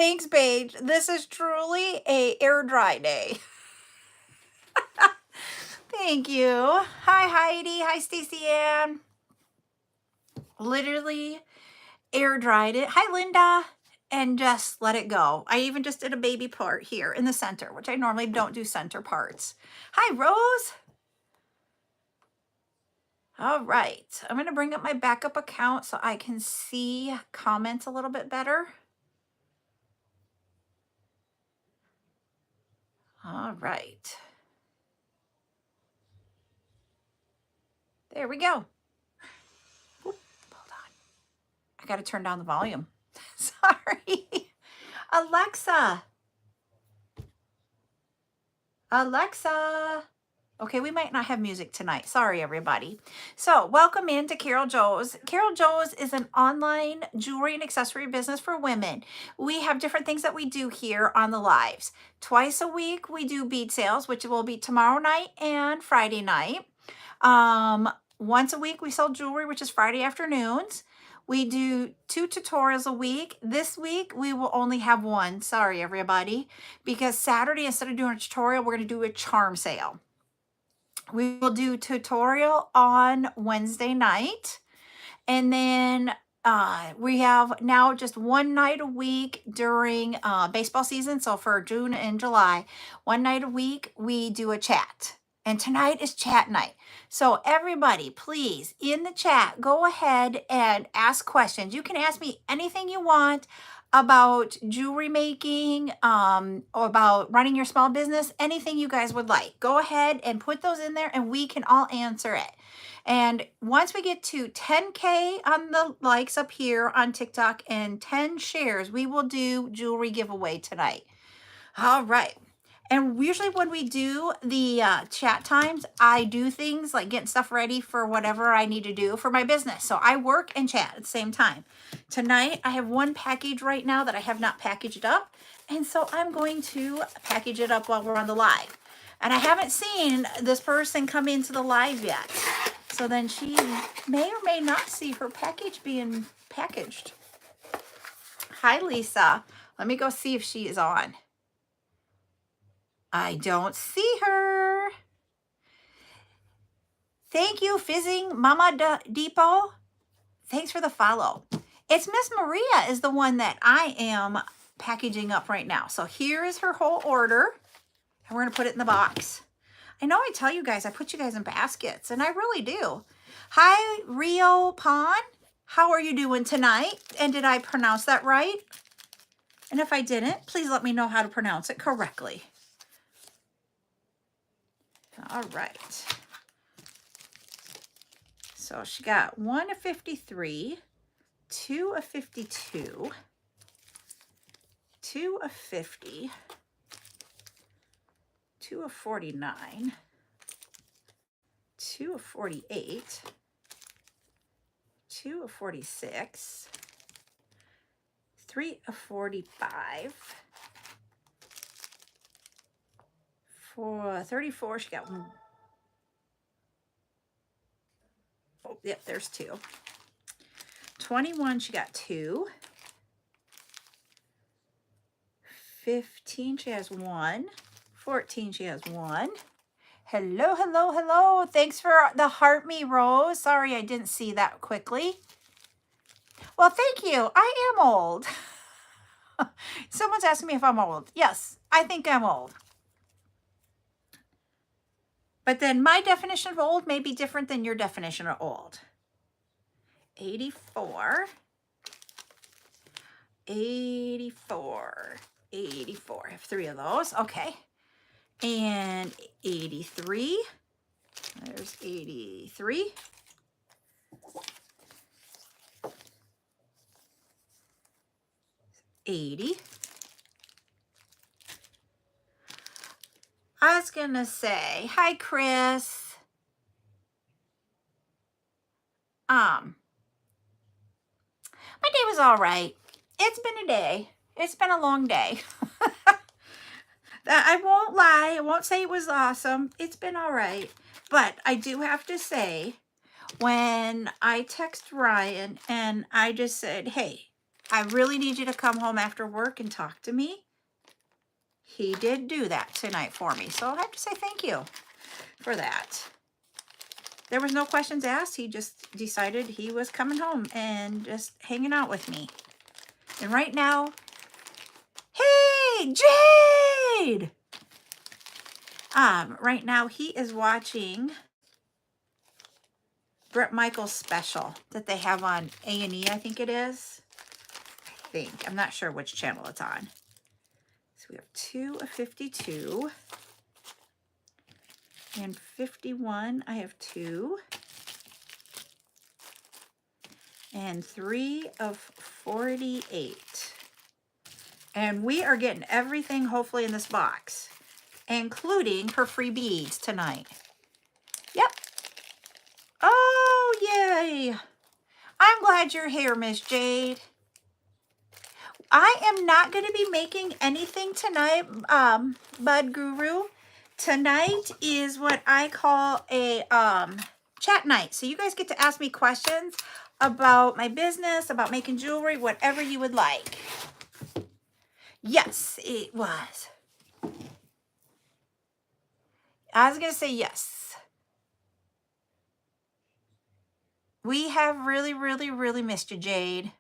Thanks, Paige. This is truly a air dry day. Thank you. Hi, Heidi. Hi, Stacey Ann. Literally air dried it. Hi, Linda. And just let it go. I even just did a baby part here in the center, which I normally don't do center parts. Hi, Rose. All right. I'm going to bring up my backup account so I can see comments a little bit better. All right. There we go. Oop, hold on. I got to turn down the volume. Sorry. Alexa. Alexa. Okay, we might not have music tonight. Sorry, everybody. So welcome into CarolJo's. CarolJo's is an online jewelry and accessory business for women. We have different things that we do here on the lives. Twice a week, we do bead sales, which will be tomorrow night and Friday night. Once a week, we sell jewelry, which is Friday afternoons. We do 2 tutorials a week. This week, we will only have one. Sorry, everybody. Because Saturday, instead of doing a tutorial, we're going to do a charm sale. We will do tutorial on Wednesday night. And then we have now just one night a week during baseball season. So for June and July, one night a week, we do a chat. And tonight is chat night. So everybody, please, in the chat, go ahead and ask questions. You can ask me anything you want about jewelry making, or about running your small business, anything you guys would like. Go ahead and put those in there and we can all answer it. And once we get to 10K on the likes up here on TikTok and 10 shares, we will do jewelry giveaway tonight. All right. And usually when we do the chat times, I do things like getting stuff ready for whatever I need to do for my business. So I work and chat at the same time. Tonight, I have one package right now that I have not packaged up. And so I'm going to package it up while we're on the live. And I haven't seen this person come into the live yet. So then she may or may not see her package being packaged. Hi, Lisa. Let me go see if she is on. I don't see her. Thank you, Fizzing Mama Depot. Thanks for the follow. It's Miss Maria is the one that I am packaging up right now. So here is her whole order. And we're going to put it in the box. I know I tell you guys, I put you guys in baskets. And I really do. Hi, Rio Pond. How are you doing tonight? And did I pronounce that right? And if I didn't, please let me know how to pronounce it correctly. All right. So she got 1 of 53, 2 of 52, 2 of 50, 2 of 49, 2 of 48, 2 of 46, 3 of 45, for 34, she got 1. Oh, yep, there's 2. 21, she got 2. 15, she has 1. 14, she has 1. Hello, hello, hello. Thanks for the heart me, Rose. Sorry I didn't see that quickly. Well, thank you. I am old. Someone's asking me if I'm old. Yes, I think I'm old. But then my definition of old may be different than your definition of old. 84, 84, 84. I have 3 of those. Okay. And 83. There's 83. 80. I was going to say, hi, Chris. My day was all right. It's been a day. It's been a long day. I won't lie. I won't say it was awesome. It's been all right. But I do have to say, when I text Ryan and I just said, hey, I really need you to come home after work and talk to me. He did do that tonight for me. So I have to say thank you for that. There was no questions asked. He just decided he was coming home and just hanging out with me. And right now, hey, Jade! Right now he is watching Bret Michaels special that they have on A&E, I think it is. I'm not sure which channel it's on. So we have 2 of 52. And 51, I have 2. And 3 of 48. And we are getting everything hopefully in this box, including her free beads tonight. Yep. Oh, yay. I'm glad you're here, Miss Jade. I am not going to be making anything tonight, Bud Guru. Tonight is what I call a chat night. So you guys get to ask me questions about my business, about making jewelry, whatever you would like. Yes, it was. I was going to say yes. We have really, really, really missed you, Jade.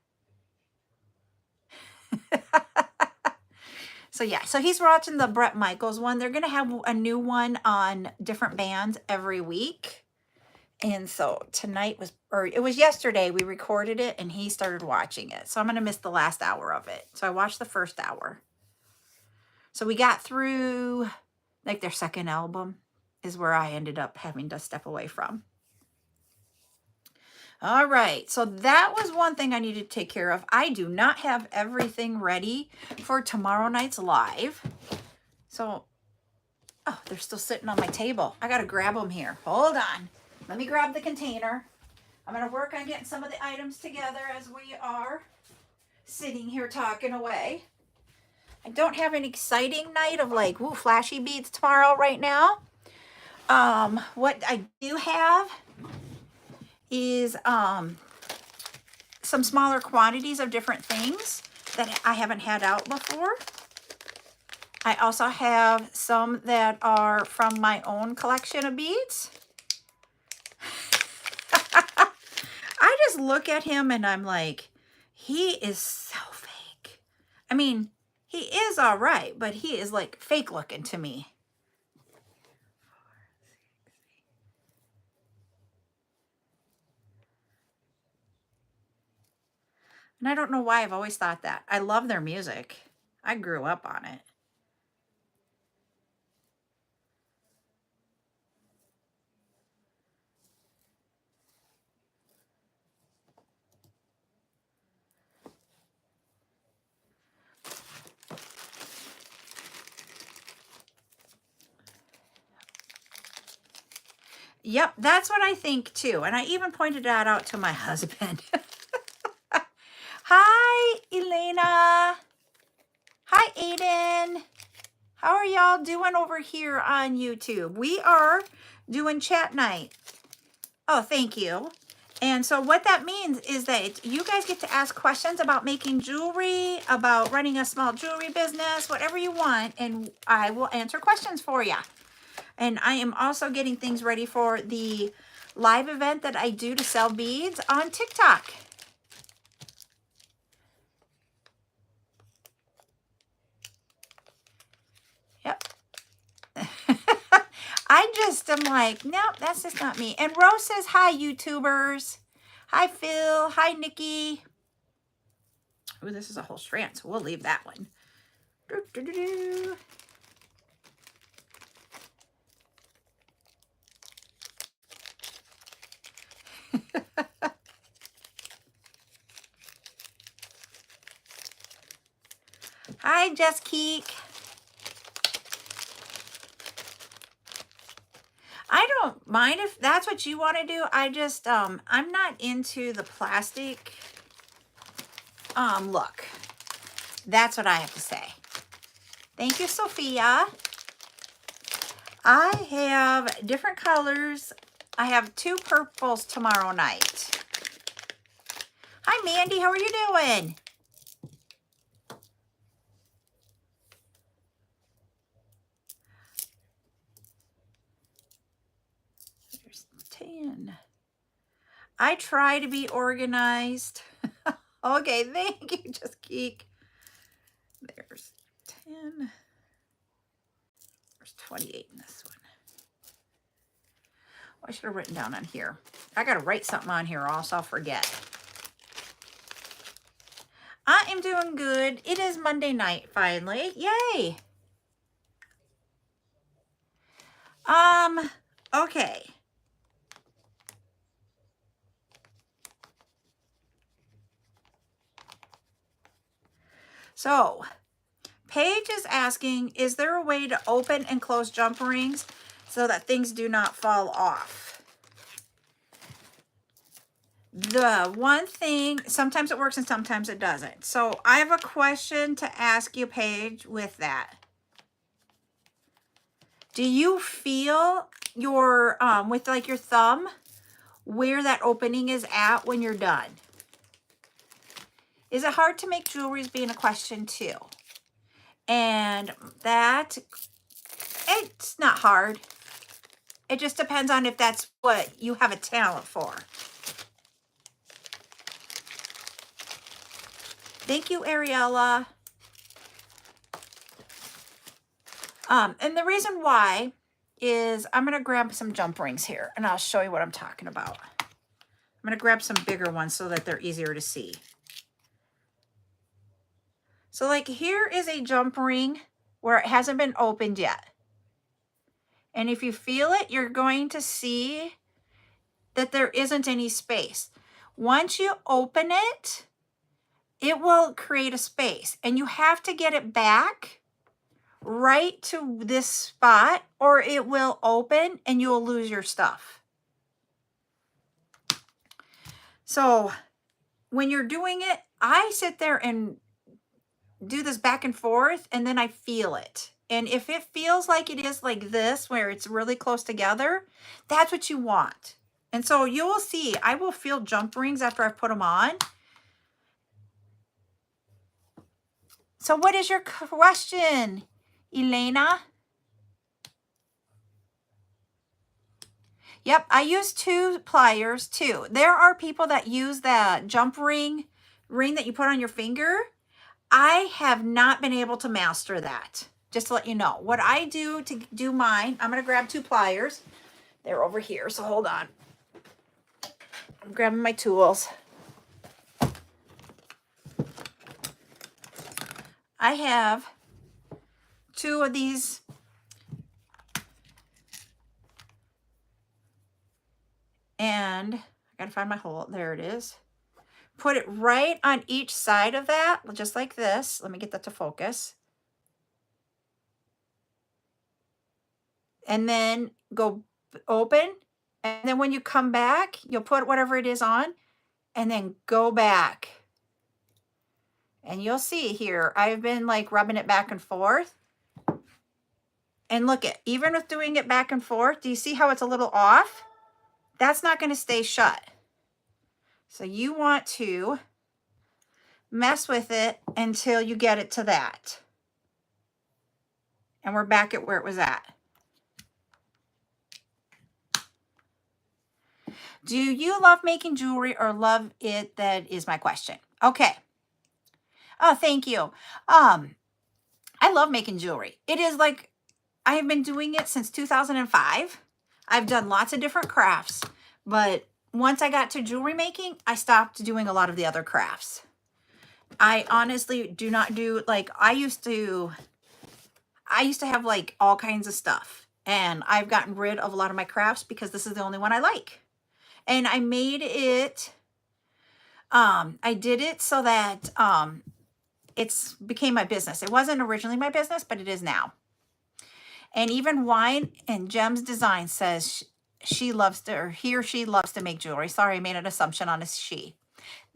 So yeah, so he's watching the Bret Michaels one. They're going to have a new one on different bands every week. And so tonight was, or it was yesterday, we recorded it and he started watching it. So I'm going to miss the last hour of it. So I watched the first hour. So we got through like their second album is where I ended up having to step away from. All right, so that was one thing I needed to take care of. I do not have everything ready for tomorrow night's live. So, oh, they're still sitting on my table. I got to grab them here. Hold on. Let me grab the container. I'm going to work on getting some of the items together as we are sitting here talking away. I don't have an exciting night of like, ooh, flashy beads tomorrow right now. What I do have is some smaller quantities of different things that I haven't had out before. I also have some that are from my own collection of beads. I just look at him and I'm like, he is so fake. I mean, he is all right, but he is like fake looking to me. And I don't know why I've always thought that. I love their music. I grew up on it. Yep, that's what I think too. And I even pointed that out to my husband. Hi, Elena. Hi, Aiden. How are y'all doing over here on YouTube? We are doing chat night. Oh, thank you. And so what that means is that you guys get to ask questions about making jewelry, about running a small jewelry business, whatever you want, and I will answer questions for you. And I am also getting things ready for the live event that I do to sell beads on TikTok. Yep. I just am like, nope, that's just not me. And Rose says, hi, YouTubers. Hi, Phil. Hi, Nikki. Oh, this is a whole strand, so we'll leave that one. Doo, doo, doo, doo. Hi, Jess Keek. I don't mind if that's what you want to do. I just, I'm not into the plastic look. That's what I have to say. Thank you, Sophia. I have different colors. I have 2 purples tomorrow night. Hi, Mandy. How are you doing? 10. I try to be organized. Okay, thank you, Just Geek. There's 10. There's 28 in this one. Oh, I should have written down on here. I got to write something on here or else I'll forget. I am doing good. It is Monday night finally. Yay. Okay. So, Paige is asking, is there a way to open and close jump rings so that things do not fall off? The one thing, sometimes it works and sometimes it doesn't. So I have a question to ask you, Paige, with that. Do you feel your, with like your thumb, where that opening is at when you're done? Is it hard to make jewelry is being a question too? And that, it's not hard. It just depends on if that's what you have a talent for. Thank you, Ariella. And the reason why is I'm going to grab some jump rings here and I'll show you what I'm talking about. I'm going to grab some bigger ones so that they're easier to see. So like here is a jump ring where it hasn't been opened yet. And if you feel it, you're going to see that there isn't any space. Once you open it, it will create a space and you have to get it back right to this spot or it will open and you'll lose your stuff. So when you're doing it, I sit there and do this back and forth and then I feel it. And if it feels like it is like this, where it's really close together, that's what you want. And so you will see, I will feel jump rings after I've put them on. So what is your question, Elena? Yep, I use 2 pliers too. There are people that use the jump ring that you put on your finger. I have not been able to master that. Just to let you know. What I do to do mine, I'm going to grab 2 pliers. They're over here, so hold on. I'm grabbing my tools. I have 2 of these and I gotta find my hole. There it is. Put it right on each side of that, just like this. Let me get that to focus. And then go open. And then when you come back, you'll put whatever it is on and then go back. And you'll see here, I've been like rubbing it back and forth. And look at, even with doing it back and forth, do you see how it's a little off? That's not going to stay shut. So you want to mess with it until you get it to that. And we're back at where it was at. Do you love making jewelry or love it? That is my question. Okay. Oh, thank you. I love making jewelry. It is like, I have been doing it since 2005. I've done lots of different crafts, but once I got to jewelry making, I stopped doing a lot of the other crafts. I honestly do not do, like, I used to have like all kinds of stuff, and I've gotten rid of a lot of my crafts because this is the only one I like. And I made it, I did it so that it's became my business. It wasn't originally my business, but it is now. And even Wine and Gems Design says she loves to, or he or she loves to make jewelry. Sorry, I made an assumption on a she.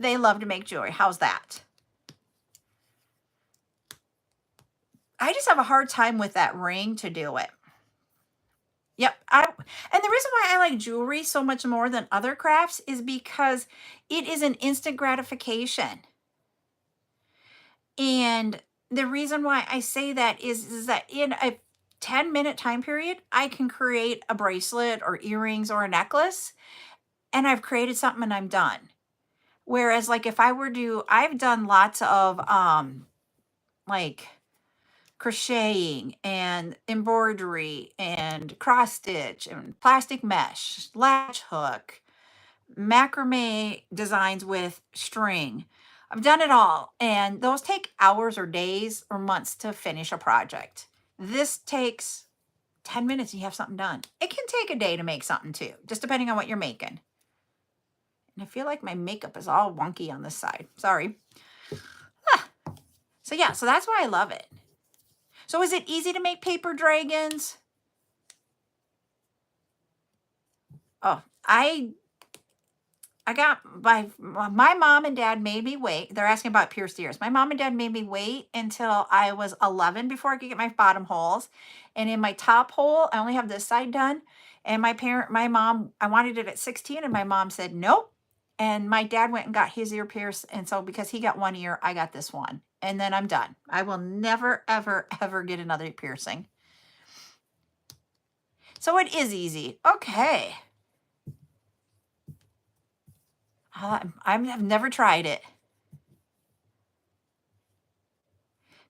They love to make jewelry. How's that? I just have a hard time with that ring to do it. Yep. And the reason why I like jewelry so much more than other crafts is because it is an instant gratification. And the reason why I say that is that in a 10-minute time period, I can create a bracelet or earrings or a necklace, and I've created something and I'm done. Whereas like if I were to, I've done lots of like crocheting and embroidery and cross stitch and plastic mesh, latch hook, macrame designs with string. I've done it all, and those take hours or days or months to finish a project. This takes 10 minutes and you have something done. It can take a day to make something too, just depending on what you're making. And I feel like my makeup is all wonky on this side. Sorry. So yeah, so that's why I love it. So is it easy to make paper dragons? Oh, I got my mom and dad made me wait. They're asking about pierced ears. My mom and dad made me wait until I was 11 before I could get my bottom holes. And in my top hole, I only have this side done. And my mom, I wanted it at 16 and my mom said, nope. And my dad went and got his ear pierced. And so because he got one ear, I got this one. And then I'm done. I will never, ever, ever get another piercing. So it is easy. Okay. I've never tried it.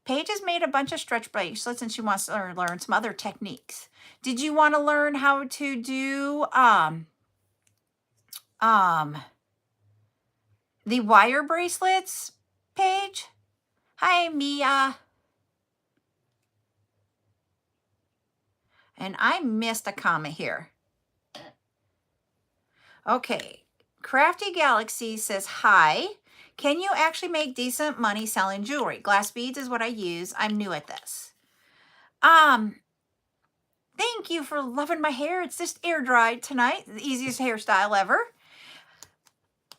Paige has made a bunch of stretch bracelets and she wants to learn some other techniques. Did you want to learn how to do the wire bracelets, Paige? Hi, Mia. And I missed a comment here. Okay. Crafty Galaxy says, hi. Can you actually make decent money selling jewelry? Glass beads is what I use. I'm new at this. Thank you for loving my hair. It's just air dried tonight. The easiest hairstyle ever.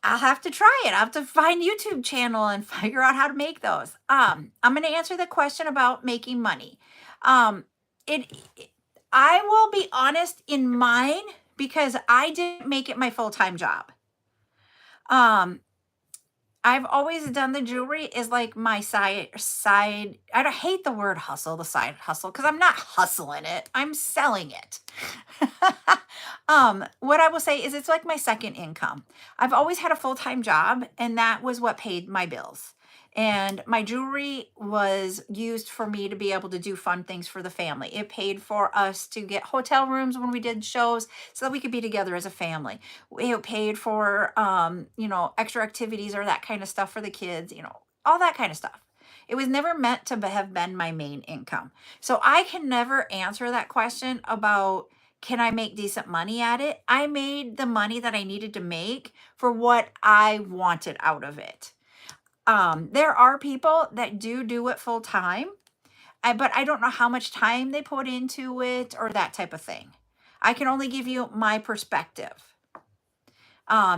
I'll have to try it. I'll have to find YouTube channel and figure out how to make those. I'm going to answer the question about making money. I will be honest in mine because I didn't make it my full-time job. I've always done the jewelry is like my side. I don't hate the word hustle, the side hustle, because I'm not hustling it. I'm selling it. What I will say is it's like my second income. I've always had a full-time job, and that was what paid my bills. And my jewelry was used for me to be able to do fun things for the family. It paid for us to get hotel rooms when we did shows so that we could be together as a family. It paid for, extra activities or that kind of stuff for the kids, all that kind of stuff. It was never meant to have been my main income. So I can never answer that question about, can I make decent money at it? I made the money that I needed to make for what I wanted out of it. There are people that do it full time, but I don't know how much time they put into it or that type of thing. I can only give you my perspective.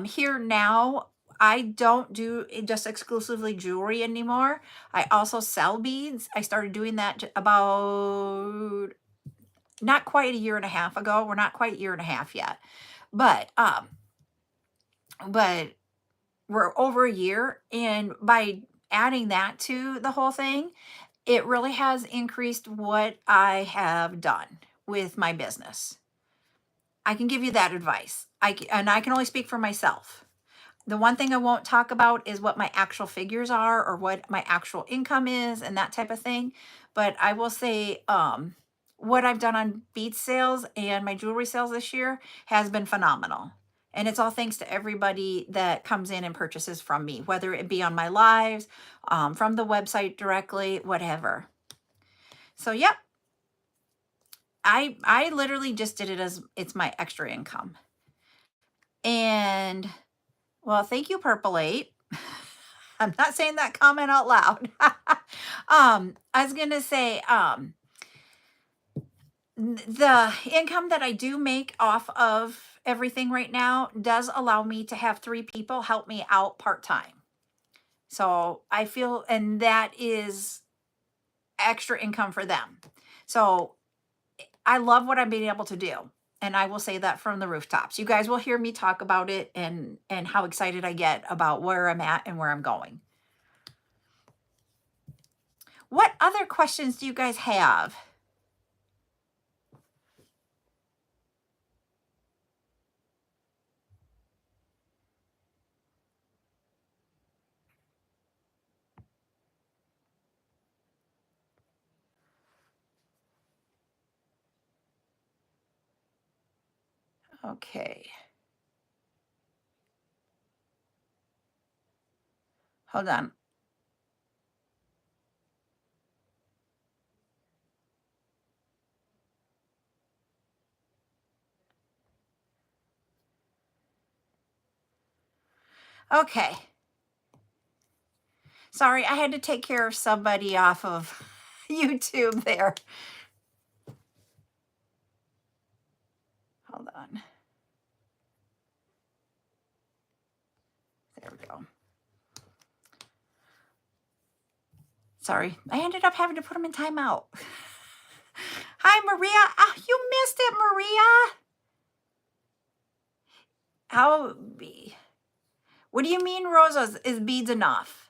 Here now, I don't do just exclusively jewelry anymore. I also sell beads. I started doing that about not quite a year and a half ago. We're not quite a year and a half yet, but we're over a year, and by adding that to the whole thing, it really has increased what I have done with my business. I can give you that advice. I can only speak for myself. The one thing I won't talk about is what my actual figures are or what my actual income is and that type of thing. But I will say what I've done on bead sales and my jewelry sales this year has been phenomenal. And it's all thanks to everybody that comes in and purchases from me, whether it be on my lives, from the website directly, whatever. So, yep. I literally just did it as it's my extra income. And, well, thank you, Purple 8. I'm not saying that comment out loud. I was going to say, the income that I do make off of everything right now does allow me to have 3 people help me out part-time. So I feel, and that is extra income for them. So I love what I'm being able to do. And I will say that from the rooftops. You guys will hear me talk about it and how excited I get about where I'm at and where I'm going. What other questions do you guys have? Okay. Hold on. Okay. Sorry, I had to take care of somebody off of YouTube there. Hold on. There we go. Sorry, I ended up having to put them in timeout. Hi, Maria. Oh, you missed it, Maria. How be? What do you mean, Rosa? Is beads enough?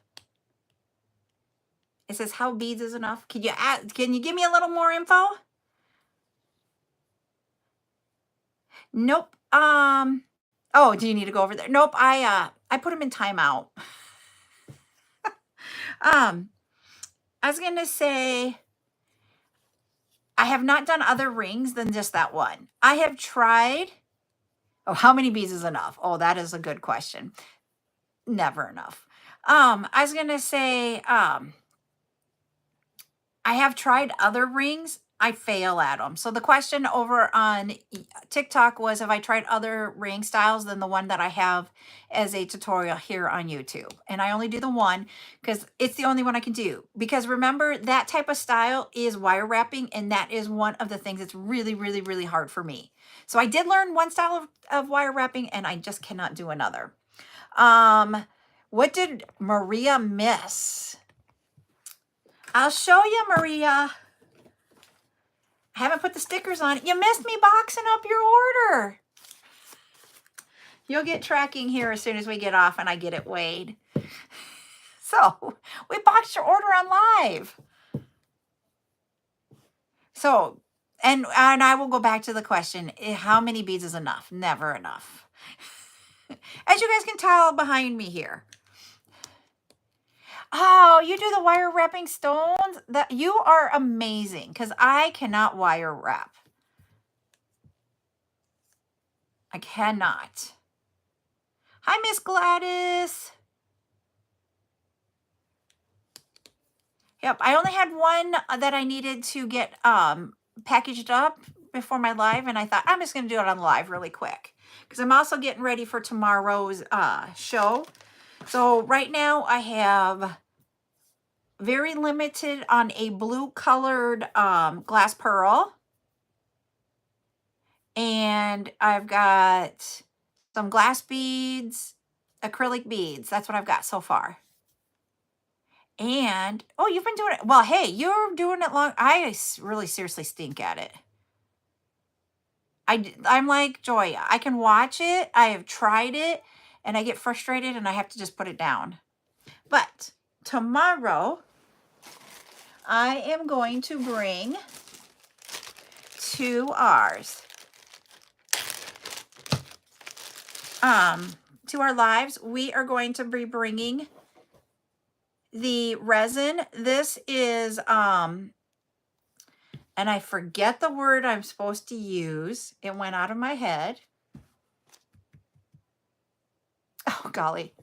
It says how beads is enough. Can you add? Can you give me a little more info? Nope. Oh, do you need to go over there? Nope. I put them in timeout. I was gonna say I have not done other rings than just that one. I have tried. Oh, how many beads is enough? Oh, that is a good question. Never enough. I was gonna say, I have tried other rings. I fail at them. So the question over on TikTok was if I tried other ring styles than the one that I have as a tutorial here on YouTube. And I only do the one because it's the only one I can do. Because remember, that type of style is wire wrapping, and that is one of the things that's really, really, really hard for me. So I did learn one style of wire wrapping, and I just cannot do another. What did Maria miss? I'll show you, Maria. I haven't put the stickers on it. You missed me boxing up your order. You'll get tracking here as soon as we get off and I get it weighed. So we boxed your order on live. So, and I will go back to the question, how many beads is enough? Never enough. As you guys can tell behind me here. Oh, you do the wire wrapping stones? That you are amazing because I cannot wire wrap. I cannot. Hi, Miss Gladys. Yep, I only had one that I needed to get packaged up before my live, and I thought I'm just going to do it on live really quick because I'm also getting ready for tomorrow's show. So right now I have very limited on a blue colored glass pearl. And I've got some glass beads, acrylic beads. That's what I've got so far. And, oh, you've been doing it. Well, hey, you're doing it long. I really seriously stink at it. I'm like Joya. I can watch it. I have tried it and I get frustrated and I have to just put it down. But tomorrow I am going to bring to ours. To our lives, we are going to be bringing the resin. This is, and I forget the word I'm supposed to use. It went out of my head. Oh, golly.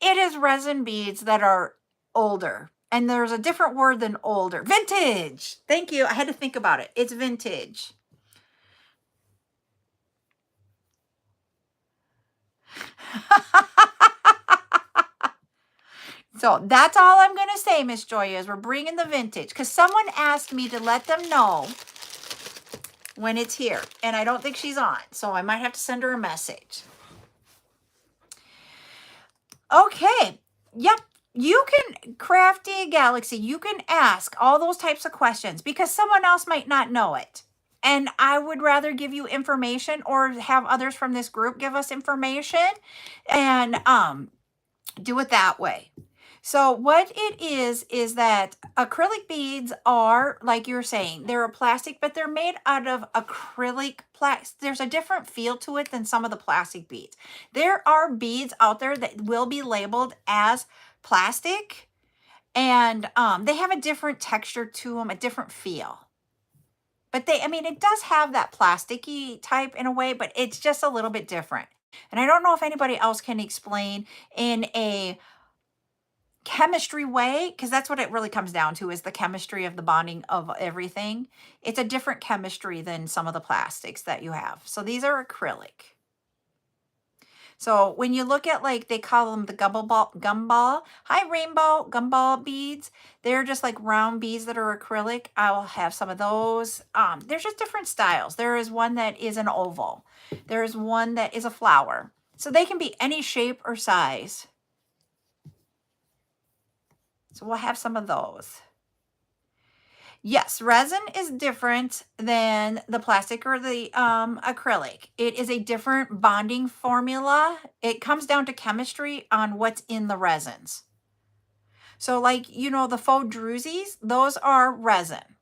It is resin beads that are older. And there's a different word than older. Vintage. Thank you. I had to think about it. It's vintage. So that's all I'm going to say, Miss Joya, is we're bringing the vintage. Because someone asked me to let them know when it's here. And I don't think she's on. So I might have to send her a message. Okay. Yep. You can, Crafty Galaxy, you can ask all those types of questions because someone else might not know it. And I would rather give you information or have others from this group give us information and do it that way. So what it is that acrylic beads are, like you're saying, they're a plastic, but they're made out of acrylic plastic. There's a different feel to it than some of the plastic beads. There are beads out there that will be labeled as plastic, and they have a different texture to them, a different feel. But I mean, it does have that plasticky type in a way, but it's just a little bit different. And I don't know if anybody else can explain in a chemistry way, because that's what it really comes down to, is the chemistry of the bonding of everything. It's a different chemistry than some of the plastics that you have. So these are acrylic. So when you look at, like, they call them the gumball. Hi, rainbow gumball beads. They're just like round beads that are acrylic. I'll have some of those. There's just different styles. There is one that is an oval. There is one that is a flower. So they can be any shape or size. So we'll have some of those. Yes, resin is different than the plastic or the acrylic. It is a different bonding formula. It comes down to chemistry on what's in the resins. So like, you know, the faux drusies, those are resin.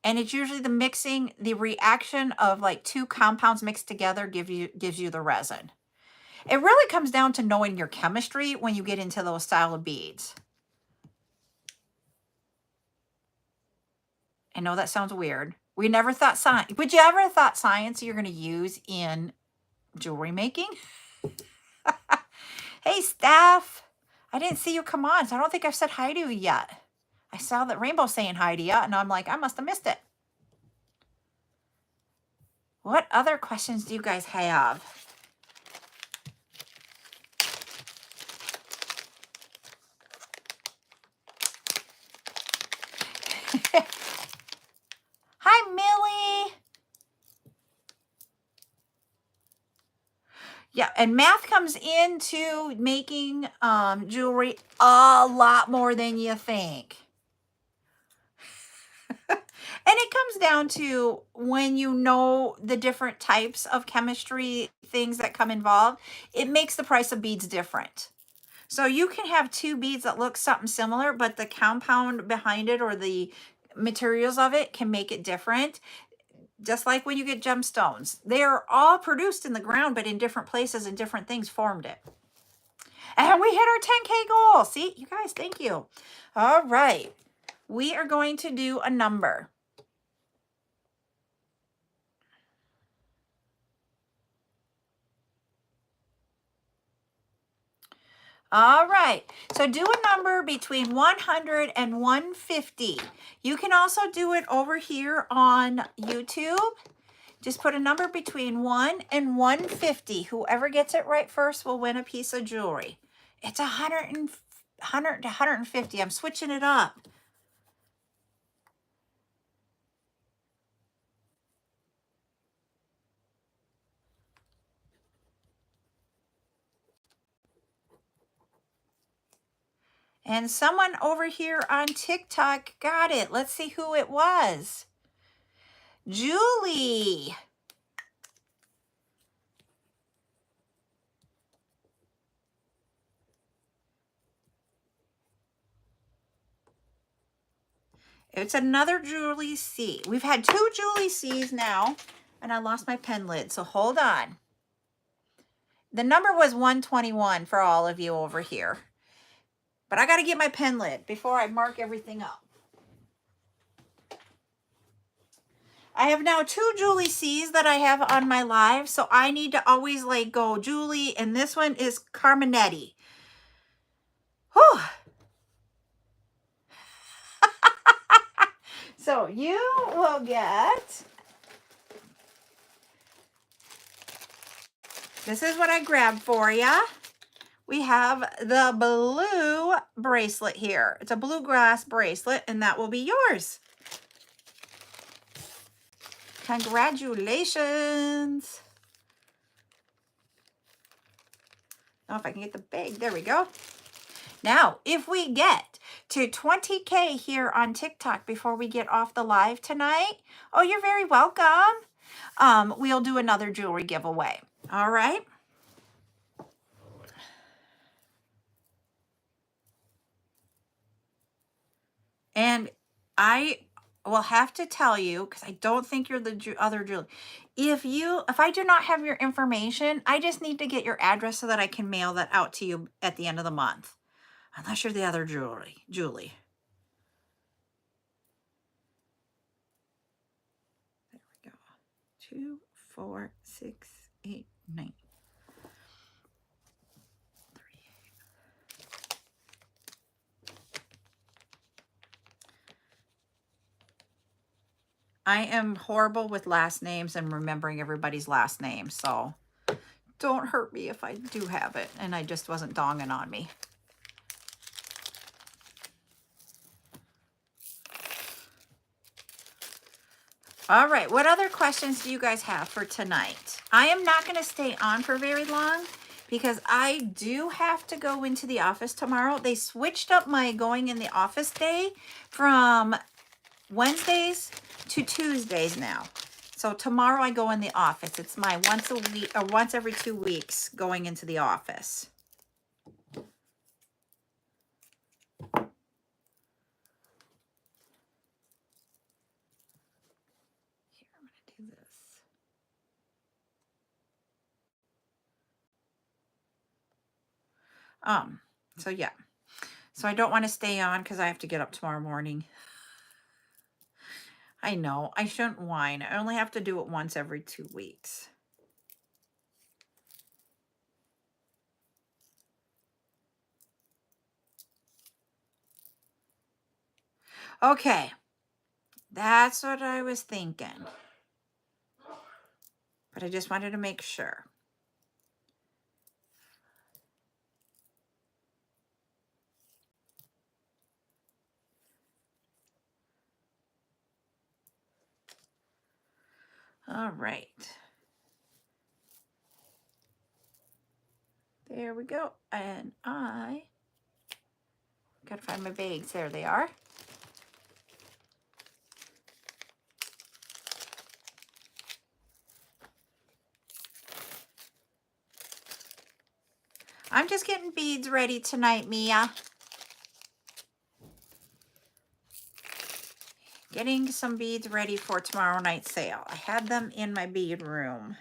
And it's usually the mixing, the reaction of like two compounds mixed together gives you the resin. It really comes down to knowing your chemistry when you get into those style of beads. I know that sounds weird. We never thought science. Would you ever thought science you're going to use in jewelry making? Hey, Steph. I didn't see you come on, so I don't think I've said hi to you yet. I saw that Rainbow saying hi to you, and I'm like, I must have missed it. What other questions do you guys have? Hi, Millie. Yeah, and math comes into making jewelry a lot more than you think. And it comes down to when you know the different types of chemistry things that come involved, it makes the price of beads different. So you can have two beads that look something similar, but the compound behind it or the materials of it can make it different. Just like when you get gemstones, they're all produced in the ground, but in different places and different things formed it. And we hit our 10K goal. See, you guys, thank you. All right. We are going to do a number. All right, so do a number between 100 and 150. You can also do it over here on YouTube. Just put a number between 1 and 150. Whoever gets it right first will win a piece of jewelry. It's 100 to 150. I'm switching it up. And someone over here on TikTok got it. Let's see who it was. Julie. It's another Julie C. We've had two Julie C's now, and I lost my pen lid, so hold on. The number was 121 for all of you over here. But I got to get my pen lid before I mark everything up. I have now two Julie C's that I have on my live, so I need to always like go Julie, and this one is Carminetti. Whew. So you will get, this is what I grabbed for you. We have the blue bracelet here. It's a bluegrass bracelet, and that will be yours. Congratulations. Oh, if I can get the bag. There we go. Now, if we get to 20K here on TikTok before we get off the live tonight, oh, you're very welcome. We'll do another jewelry giveaway. All right. And I will have to tell you, because I don't think you're the other Julie. If I do not have your information, I just need to get your address so that I can mail that out to you at the end of the month. Unless you're the other Julie. 2, 4, 6, 8, 9. 38. I am horrible with last names and remembering everybody's last name, so don't hurt me if I do have it and I just wasn't donging on me. All right, what other questions do you guys have for tonight? I am not going to stay on for very long because I do have to go into the office tomorrow. They switched up my going in the office day from Wednesdays to Tuesdays now. So tomorrow I go in the office. It's my once a week or once every 2 weeks going into the office. Here, I'm going to do this. So yeah. So I don't want to stay on because I have to get up tomorrow morning. I know, I shouldn't whine. I only have to do it once every 2 weeks. Okay, that's what I was thinking. But I just wanted to make sure. All right. There we go. And I gotta find my bags. There they are. I'm just getting beads ready tonight, Mia. Getting some beads ready for tomorrow night's sale. I had them in my bead room.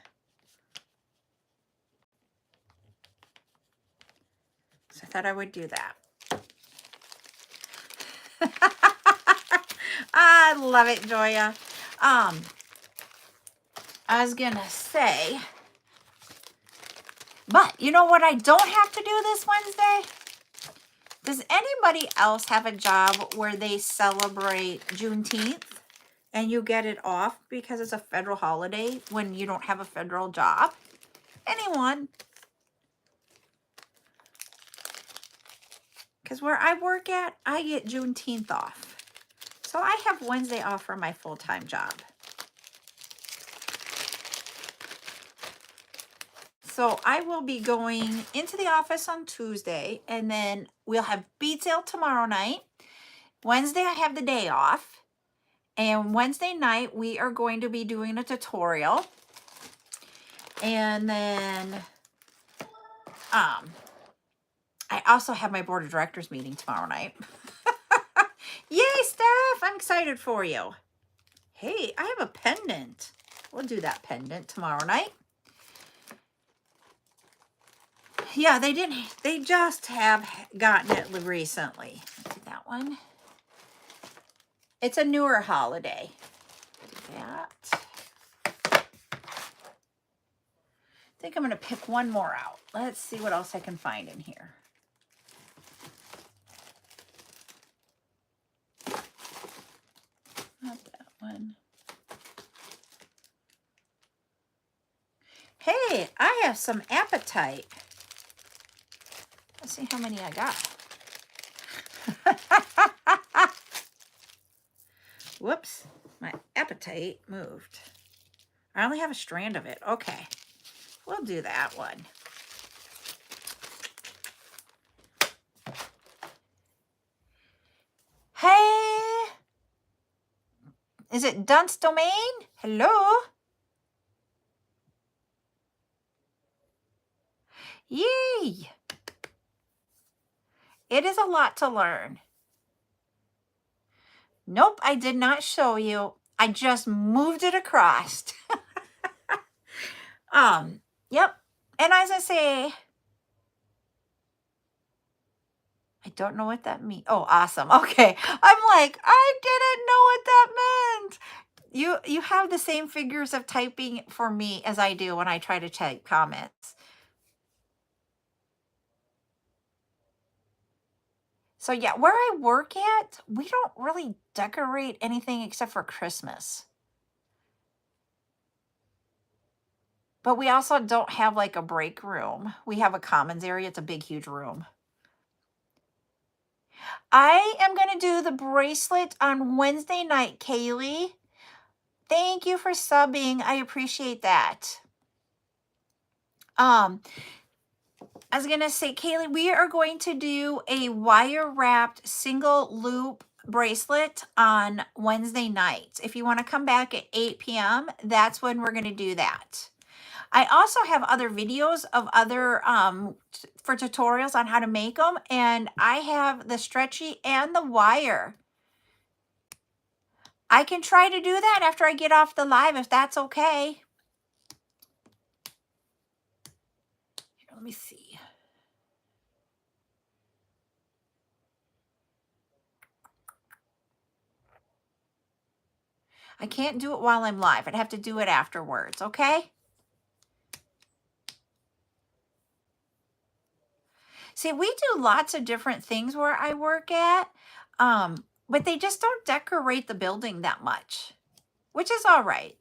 So I thought I would do that. I love it, Joya. I was gonna say, but you know what I don't have to do this Wednesday? Does anybody else have a job where they celebrate Juneteenth and you get it off because it's a federal holiday when you don't have a federal job? Anyone? Because where I work at, I get Juneteenth off. So I have Wednesday off for my full-time job. So I will be going into the office on Tuesday, and then we'll have bead sale tomorrow night. Wednesday, I have the day off. And Wednesday night, we are going to be doing a tutorial. And then I also have my board of directors meeting tomorrow night. Yay, Steph! I'm excited for you. Hey, I have a pendant. We'll do that pendant tomorrow night. Yeah, they just have gotten it recently. Do that one. It's a newer holiday. Do that. I think I'm going to pick one more out. Let's see what else I can find in here. Not that one. Hey, I have some appetite. Let's see how many I got. Whoops, my appetite moved. I only have a strand of it. Okay, we'll do that one. Hey, is it Dunce Domain? Hello? Yay! It is a lot to learn. Nope, I did not show you. I just moved it across. Yep. And as I say, I don't know what that means. Oh, awesome. Okay. I'm like, I didn't know what that meant. You have the same figures of typing for me as I do when I try to type comments. So yeah, where I work at, we don't really decorate anything except for Christmas. But we also don't have like a break room. We have a commons area. It's a big, huge room. I am going to do the bracelet on Wednesday night, Kaylee. Thank you for subbing. I appreciate that. I was going to say, Kaylee, we are going to do a wire wrapped single loop bracelet on Wednesday night. If you want to come back at 8 p.m., that's when we're going to do that. I also have other videos of other for tutorials on how to make them, and I have the stretchy and the wire. I can try to do that after I get off the live if that's okay. Let me see. I can't do it while I'm live. I'd have to do it afterwards, okay? See, we do lots of different things where I work at, but they just don't decorate the building that much, which is all right.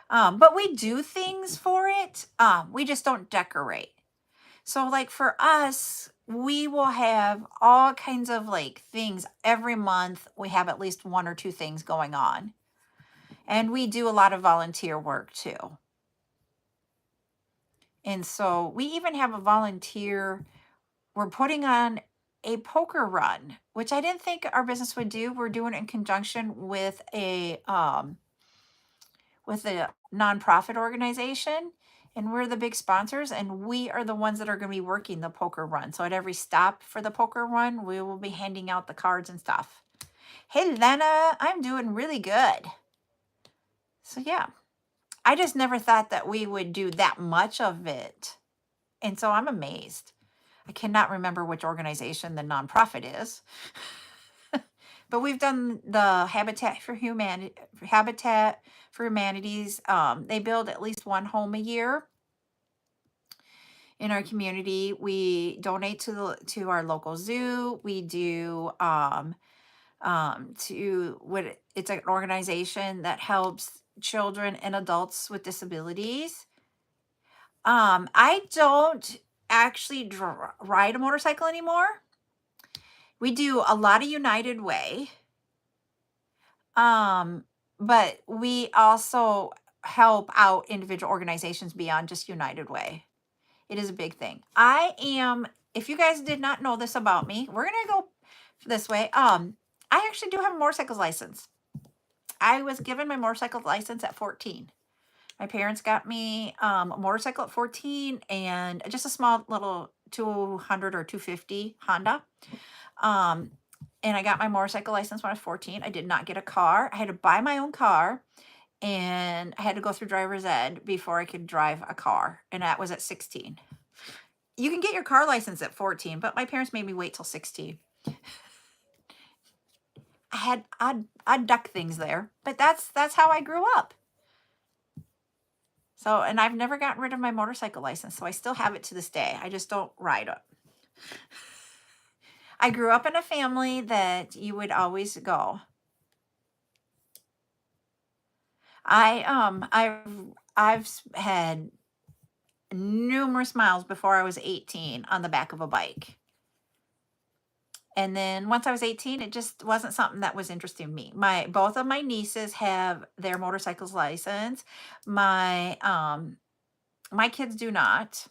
But we do things for it. We just don't decorate. So like for us, we will have all kinds of like things every month. We have at least 1 or 2 things going on. And we do a lot of volunteer work too. And so we even have a volunteer. We're putting on a poker run, which I didn't think our business would do. We're doing it in conjunction with a nonprofit organization, and we're the big sponsors, and we are the ones that are going to be working the poker run. So at every stop for the poker run, we will be handing out the cards and stuff. Hey, Lena, I'm doing really good. So yeah, I just never thought that we would do that much of it. And so I'm amazed. I cannot remember which organization the nonprofit is. But we've done the Habitat for Humanities. They build at least 1 home a year in our community. We donate to our local zoo. We do it's an organization that helps children and adults with disabilities. I don't actually ride a motorcycle anymore. We do a lot of United Way. But we also help out individual organizations beyond just United Way. It is a big thing. If you guys did not know this about me, we're going to go this way. I actually do have a motorcycle license. I was given my motorcycle license at 14. My parents got me a motorcycle at 14 and just a small little 200 or 250 Honda. And I got my motorcycle license when I was 14. I did not get a car. I had to buy my own car, and I had to go through driver's ed before I could drive a car. And that was at 16. You can get your car license at 14, but my parents made me wait till 16. I'd duck things there, but that's how I grew up. So, and I've never gotten rid of my motorcycle license, so I still have it to this day. I just don't ride it. I grew up in a family that you would always go. I've had numerous miles before I was 18 on the back of a bike. And then once I was 18, it just wasn't something that was interesting to me. Both of my nieces have their motorcycles license. My kids do not,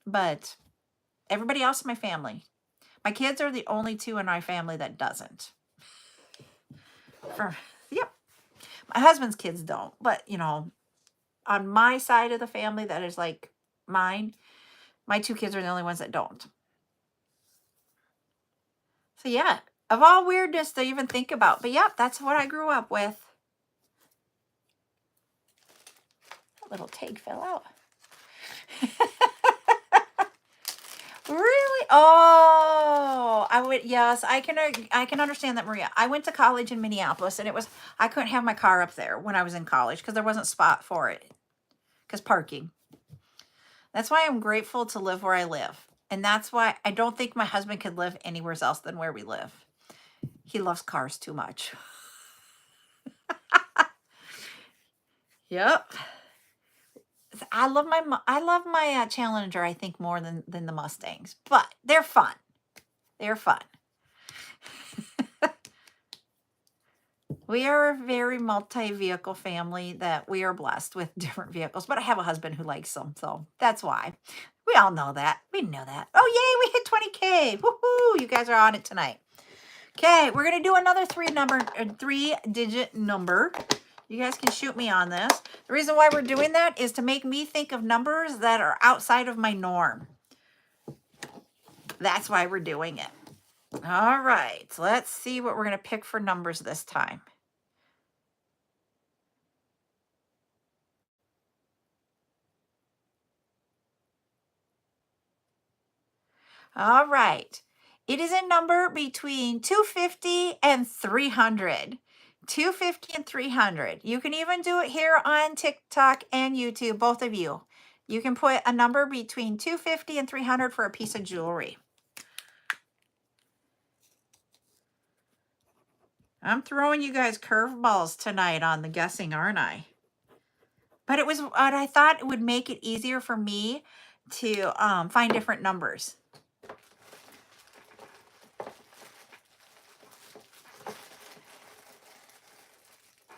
but everybody else in my family. My kids are the only 2 in my family that doesn't. Yep. My husband's kids don't, but on my side of the family that is like mine, my 2 kids are the only ones that don't. So yeah, of all weirdness to even think about. But yep, that's what I grew up with. That little tag fell out. Really? Oh, I would. Yes, I can understand that, Maria. I went to college in Minneapolis, and I couldn't have my car up there when I was in college because there wasn't spot for it because parking. That's why I'm grateful to live where I live, and that's why I don't think my husband could live anywhere else than where we live. He loves cars too much. Yep. I love my Challenger. I think more than the Mustangs, but they're fun. They're fun. We are a very multi-vehicle family that we are blessed with different vehicles, but I have a husband who likes them, so that's why. We all know that. We know that. Oh, yay, we hit 20K. Woohoo! You guys are on it tonight. Okay, we're going to do another three-digit number. You guys can shoot me on this. The reason why we're doing that is to make me think of numbers that are outside of my norm. That's why we're doing it. All right, let's see what we're going to pick for numbers this time. All right. It is a number between 250 and 300. 250 and 300. You can even do it here on TikTok and YouTube, both of you. You can put a number between 250 and 300 for a piece of jewelry. I'm throwing you guys curveballs tonight on the guessing, aren't I? But it was what I thought it would make it easier for me to find different numbers.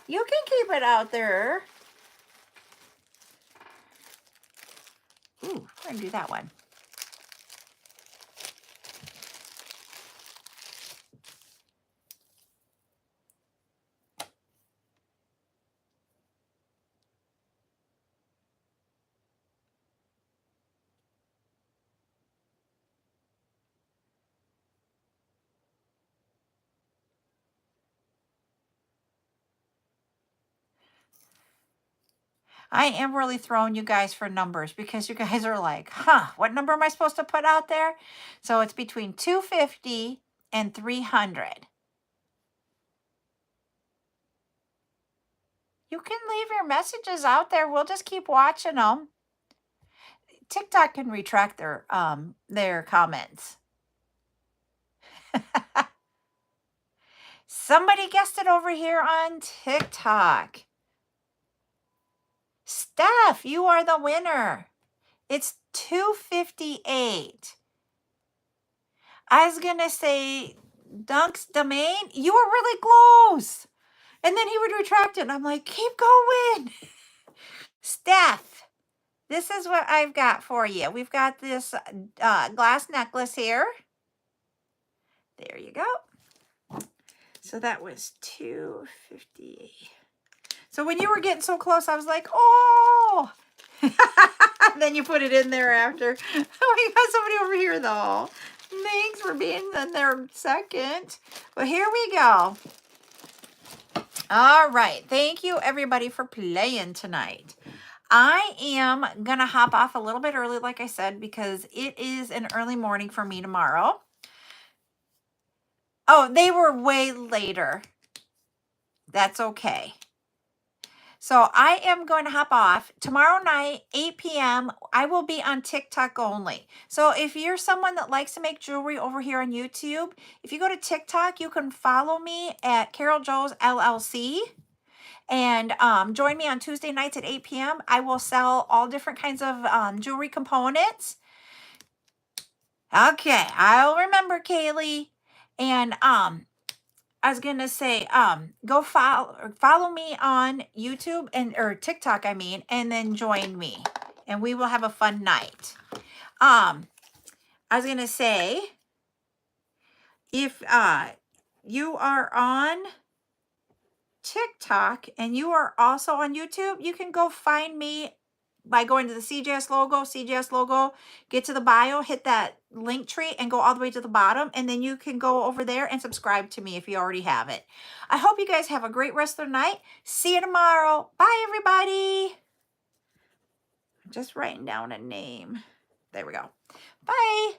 You can keep it out there. Ooh, I'm going to do that one. I am really throwing you guys for numbers because you guys are like, huh, what number am I supposed to put out there? So it's between 250 and 300. You can leave your messages out there. We'll just keep watching them. TikTok can retract their comments. Somebody guessed it over here on TikTok. Steph, you are the winner. It's 258. I was going to say Dunk's Domain. You were really close. And then he would retract it. And I'm like, keep going. Steph, this is what I've got for you. We've got this glass necklace here. There you go. So that was 250. So when you were getting so close, I was like, oh. Then you put it in there after. Oh, you got somebody over here, though. Thanks for being in there second. Well, here we go. All right. Thank you, everybody, for playing tonight. I am going to hop off a little bit early, like I said, because it is an early morning for me tomorrow. Oh, they were way later. That's okay. So I am going to hop off. Tomorrow night, 8 p.m., I will be on TikTok only. So if you're someone that likes to make jewelry over here on YouTube, if you go to TikTok, you can follow me at CarolJo's LLC. And join me on Tuesday nights at 8 p.m. I will sell all different kinds of jewelry components. Okay, I'll remember, Kaylee. And I was gonna say, go follow me on YouTube or TikTok, I mean, and then join me, and we will have a fun night. I was gonna say, if you are on TikTok and you are also on YouTube, you can go find me by going to the CJS logo, get to the bio, hit that link tree and go all the way to the bottom. And then you can go over there and subscribe to me if you already have it. I hope you guys have a great rest of the night. See you tomorrow. Bye, everybody. I'm just writing down a name. There we go. Bye.